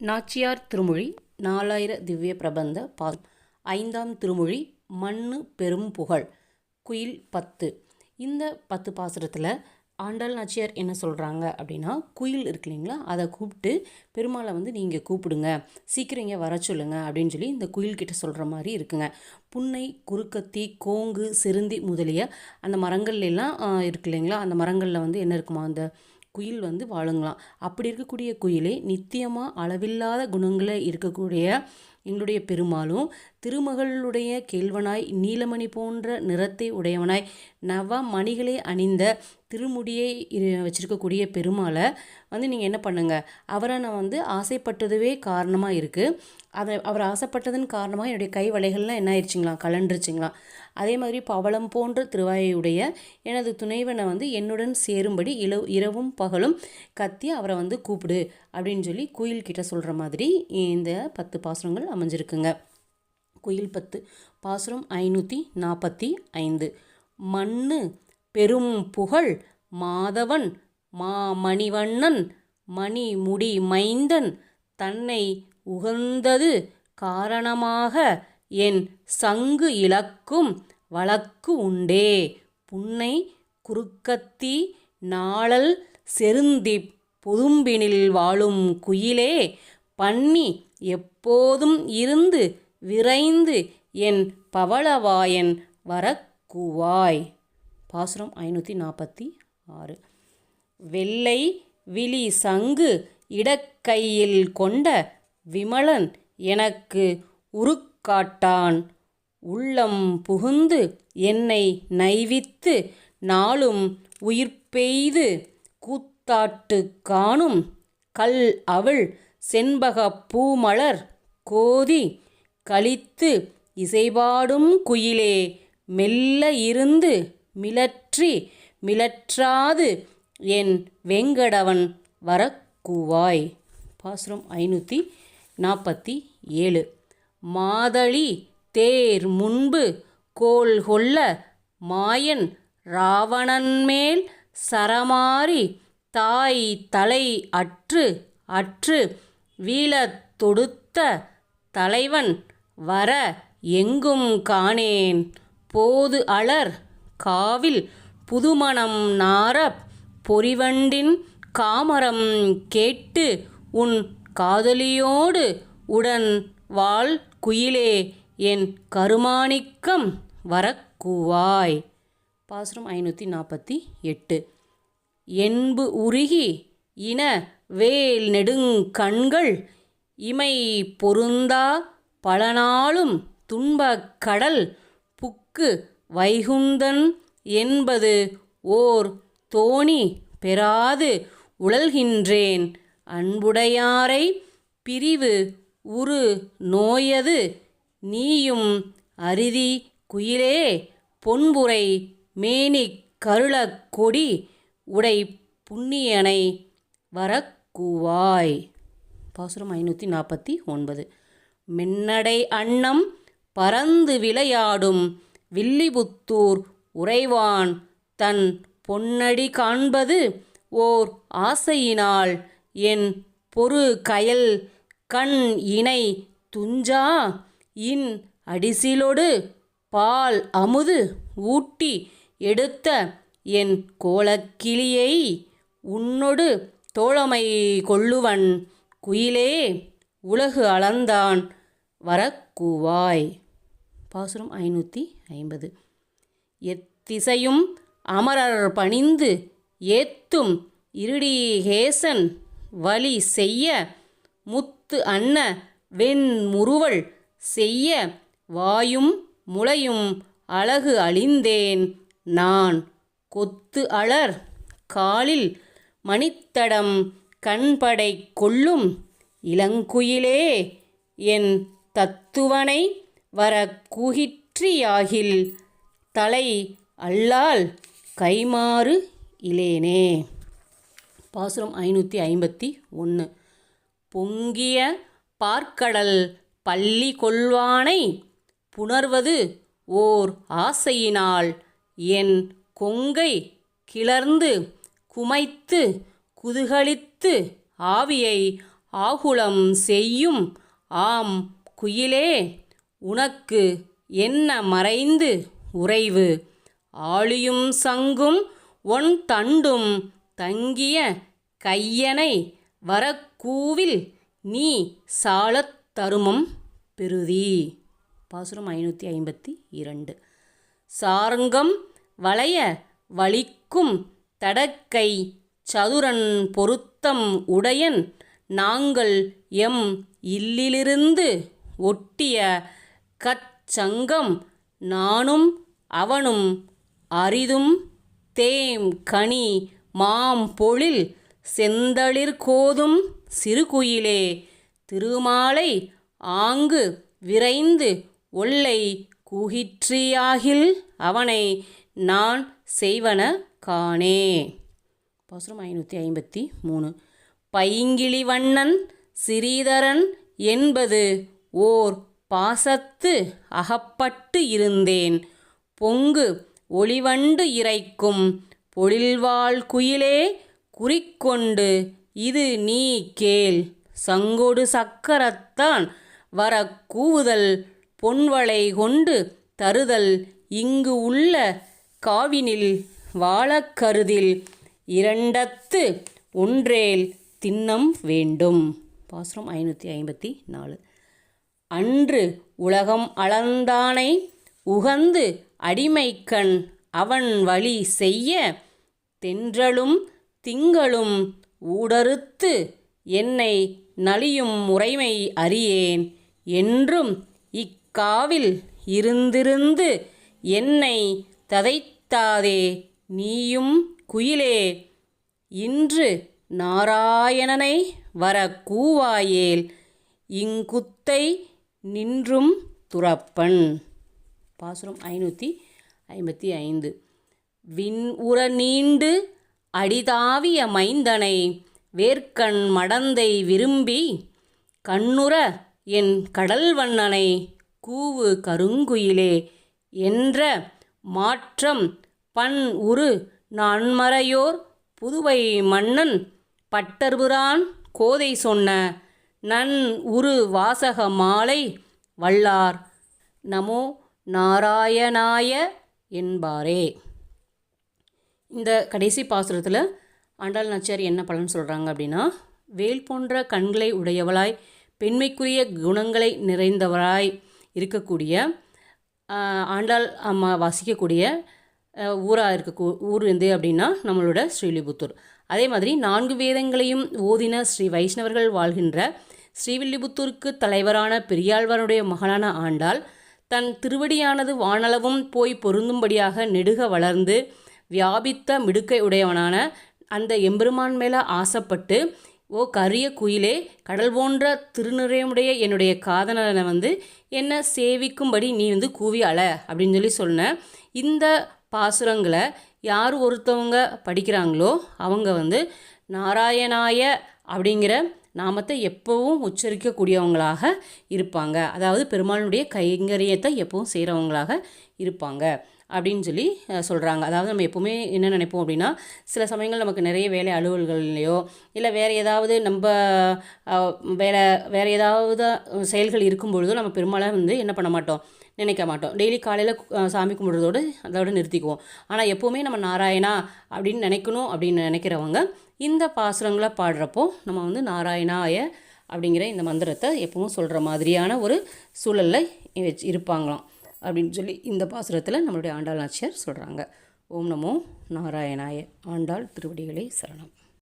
நாச்சியார் திருமொழி நாலாயிர திவ்ய பிரபந்த ஐந்தாம் திருமொழி மண்ணு பெரும் புகழ் குயில் 10. இந்த 10 பாசுரத்தில் ஆண்டாள் நாச்சியார் என்ன சொல்கிறாங்க அப்படின்னா, குயில் இருக்கு இல்லைங்களா, அதை கூப்பிட்டு பெருமாளை நீங்கள் கூப்பிடுங்க, சீக்கிரம் இங்கே வர சொல்லுங்க அப்படின்னு சொல்லி இந்த குயில்கிட்ட சொல்கிற மாதிரி இருக்குங்க. புன்னை, குறுக்கத்தி, கோங்கு, செருந்தி முதலிய அந்த மரங்கள்லாம் இருக்கு இல்லைங்களா, அந்த மரங்களில் என்ன இருக்குமா, அந்த குயில் வாழுங்களாம். அப்படி இருக்கக்கூடிய குயிலே நித்தியமாக அளவில்லாத குணங்களை இருக்கக்கூடிய எங்களுடைய பெருமாளும், திருமகளுடைய கேள்வனாய் நீலமணி போன்ற நிறத்தை உடையவனாய் நவ மணிகளை அணிந்த திருமுடியை வச்சுருக்கக்கூடிய பெருமாளை நீங்கள் என்ன பண்ணுங்க, அவரை நான் ஆசைப்பட்டதுவே காரணமாக இருக்குது. அவர் ஆசைப்பட்டதன் காரணமாக என்னுடைய கை வளைகள்லாம் என்ன ஆயிடுச்சுங்களாம், கலண்டுருச்சுங்களாம். அதே மாதிரி பவளம் போன்ற திருவாயுடைய எனது துணைவனை என்னுடன் சேரும்படி இரவும் பகலும் கத்தி அவரை கூப்பிடு அப்படின்னு சொல்லி குயில்கிட்ட சொல்கிற மாதிரி இந்த 10 பாசுரங்கள் அமைஞ்சிருக்குங்க. குயில் 10 பாசுரம் 545. மண்ணு பெரும் புகழ் மாதவன் மாமணிவண்ணன் மணிமுடி மைந்தன் தன்னை உகந்தது காரணமாக என் சங்கு இழக்கும் வழக்கு உண்டே. புன்னை குறுக்கத்தி நாளல் செருந்தி பொதும்பினில் வாழும் குயிலே பண்ணி எப்போதும் இருந்து விரைந்து என் பவளவாயன் வரக்கூவாய். பாசுரம் 546. வெள்ளை விழி சங்கு இடக்கையில் கொண்ட விமலன் எனக்கு உருக்காட்டான் உள்ளம் புகுந்து என்னை நைவித்து நாளும் உயிர்ப்பெய்து கூத்தாட்டு காணும் கல் அவள் செண்பக பூமலர் கோதி கழித்து இசைபாடும் குயிலே மெல்ல இருந்து மிளற்றாது என் வெங்கடவன் வரக்கூவாய். பாசுரம் 547. மாதளி தேர் முன்பு கோல் கொள்ள மாயன் ராவணன்மேல் சரமாரி தாய் தலை அற்று வீழத் தொடுத்த தலைவன் வர எங்கும் காணேன் போது அலர் காவில் புதுமணம் நாரப் பொறிவண்டின் காமரம் கேட்டு உன் காதலியோடு உடன் வாழ் குயிலே என் கருமாணிக்கம் வரக்கூவாய். பாசுரம் 548. என்பு உருகி இன வேல் நெடுங்கண்கள் இமை பொருந்தா பலநாளும் துன்பக் கடல் புக்கு வைகுந்தன் என்பது ஓர் தோணி பெறாது உழல்கின்றேன் அன்புடையாரை பிரிவு உரு நோயது நீயும் அரிதி குயிலே பொன்புரை மேனிக் கருளக் கொடி உடை புண்ணியனை வரக்கூவாய். பாசுரம் 549. மென்னடை அன்னம் பறந்து விளையாடும் வில்லிபுத்தூர் உறைவான் தன் பொன்னடி காண்பது ஓர் ஆசையினால் என் பொறு கயல் கண் இணை துஞ்சா இன் அடிசிலொடு பால் அமுது ஊட்டி எடுத்த என் கோலக்கிளியை உன்னொடு தோழமை கொள்ளுவன் குயிலே உலகு அளந்தான் வரக்கூவாய். பாசுரம் 550. எத்திசையும் அமரர் பணிந்து ஏத்தும் இருடிகேசன் வழி செய்ய முத்து அன்ன வெண்முறுவல் செய்ய வாயும் முளையும் அழகு அழிந்தேன் நான் கொத்து அலர் காலில் மணித்தடம் கண்படை கொள்ளும் இளங்குயிலே என் தத்துவனை வர குகிற்றியாகில் தலை அல்லால் கைமாறு இலேனே. பாசுரம் 551. பொங்கிய பார்க்கடல் பள்ளி கொள்வானை புணர்வது ஓர் ஆசையினால் என் கொங்கை கிளர்ந்து குமைத்து குதுகலித்து ஆவியை ஆகுலம் செய்யும் ஆம் குயிலே உனக்கு என்ன மறைந்து உறைவு ஆழியும் சங்கும் ஒன் தண்டும் தங்கிய கையனை வரக்கூவில் நீ சாலத் தருமம் பெறுதி. பாசுரம் 552. சார்ங்கம் வளைய வலிக்கும் தடக்கை சதுரன் பொருத்தம் உடையன் நாங்கள் எம் இல்லிலிருந்து ஒட்டிய கச்சங்கம் நானும் அவனும் அரிதும் தேம் கனி மாம் பொழில் செந்தளிர் கோதும் சிறுகுயிலே திருமாலை ஆங்கு விரைந்து ஒல்லை கூகிற்றியாகில் அவனை நான் செய்வன காணே. பாசுரம் 553. பைங்கிளி வண்ணன் சிறீதரன் என்பது ஓர் பாசத்து அகப்பட்டு இருந்தேன் பொங்கு ஒளிவண்டு இறைக்கும் பொழில்வாள் குயிலே குறிக்கொண்டு இது நீ கேள் சங்கொடு சக்கரத்தான் வர கூவுதல் பொன்வளை கொண்டு தருதல் இங்கு உள்ள காவினில் வாழக் கருதில் இரண்டத்து ஒன்றேல் திண்ணம் வேண்டும். பாசுரம் 554. அன்று உலகம் அளந்தானை உகந்து அடிமைக்கண் அவன் வழி செய்ய தென்றலும் திங்களும் ஊடறுத்து என்னை நலியும் முறைமை அறியேன் என்றும் இக்காவில் இருந்திருந்து என்னை ததைத்தாதே நீயும் குயிலே இன்று நாராயணனை வர கூவாயேல் இங்குத்தை நின்றும் துறப்பன். பாசுரம் 555. விண் உற நீண்டு அடிதாவிய மைந்தனை வேர்க்கண் மடந்தை விரும்பி கண்ணுற என் கடல்வண்ணனை கூவு கருங்குயிலே என்ற மாற்றம் பண் உரு நான்மறையோர் புதுவை மன்னன் பட்டர்புரான் கோதை சொன்ன நன் உரு வாசக மாலை வல்லார் நமோ நாராயணாய என்பாரே. இந்த கடைசி பாசுரத்தில் ஆண்டாள் நாச்சியார் என்ன பலன் சொல்கிறாங்க அப்படின்னா, வேல் போன்ற கண்களை உடையவளாய் பெண்மைக்குரிய குணங்களை நிறைந்தவராய் இருக்கக்கூடிய ஆண்டாள் அம்மா வாசிக்கக்கூடிய ஊராக ஊர் எது அப்படின்னா நம்மளோட ஸ்ரீவில்லிபுத்தூர். அதே மாதிரி 4 வேதங்களையும் ஓதின ஸ்ரீ வைஷ்ணவர்கள் வாழ்கின்ற ஸ்ரீவில்லிபுத்தூருக்கு தலைவரான பெரியாழ்வாருடைய மகளான ஆண்டாள் தன் திருவடியானது வானளவும் போய் பொருந்தும்படியாக நெடுக வளர்ந்து வியாபித்த மிடுக்கை உடையவனான அந்த எம்பெருமான் மேலே ஆசைப்பட்டு, ஓ கரிய குயிலே கடல் போன்ற திருநிறையுடைய என்னுடைய காதலனை என்னை சேவிக்கும்படி நீ கூவி அழ அப்படின்னு சொன்ன இந்த பாசுரங்களை யார் ஒருத்தவங்க படிக்கிறாங்களோ அவங்க நாராயணாய அப்படிங்கிற நாமத்தை எப்பவும் உச்சரிக்கக்கூடியவங்களாக இருப்பாங்க. அதாவது பெருமாளுடைய கைங்கரியத்தை எப்பவும் செய்கிறவங்களாக இருப்பாங்க அப்படின்னு சொல்கிறாங்க. அதாவது நம்ம எப்போவுமே என்ன நினைப்போம் அப்படின்னா, சில சமயங்கள் நமக்கு நிறைய வேலை அலுவல்கள்லையோ இல்லை வேறு ஏதாவது நம்ம வேறு ஏதாவது செயல்கள் இருக்கும் பொழுதோ நம்ம பெருமாளை என்ன பண்ண மாட்டோம், நினைக்க மாட்டோம். டெய்லி காலையில் சாமி கும்பிட்றதோடு அதோடு நிறுத்திக்குவோம். ஆனால் எப்போவுமே நம்ம நாராயணா அப்படின்னு நினைக்கணும் அப்படின்னு நினைக்கிறவங்க இந்த பாசுரங்களை பாடுறப்போ நம்ம நாராயணாய அப்படிங்கிற இந்த மந்திரத்தை எப்பவும் சொல்கிற மாதிரியான ஒரு சூழலில் இருப்பாங்களாம் அப்படின்னு இந்த பாசுரத்தில் நம்மளுடைய ஆண்டாள் நாச்சியார் சொல்கிறாங்க. ஓம் நமோ நாராயணாய. ஆண்டாள் திருவடிகளே சரணம்.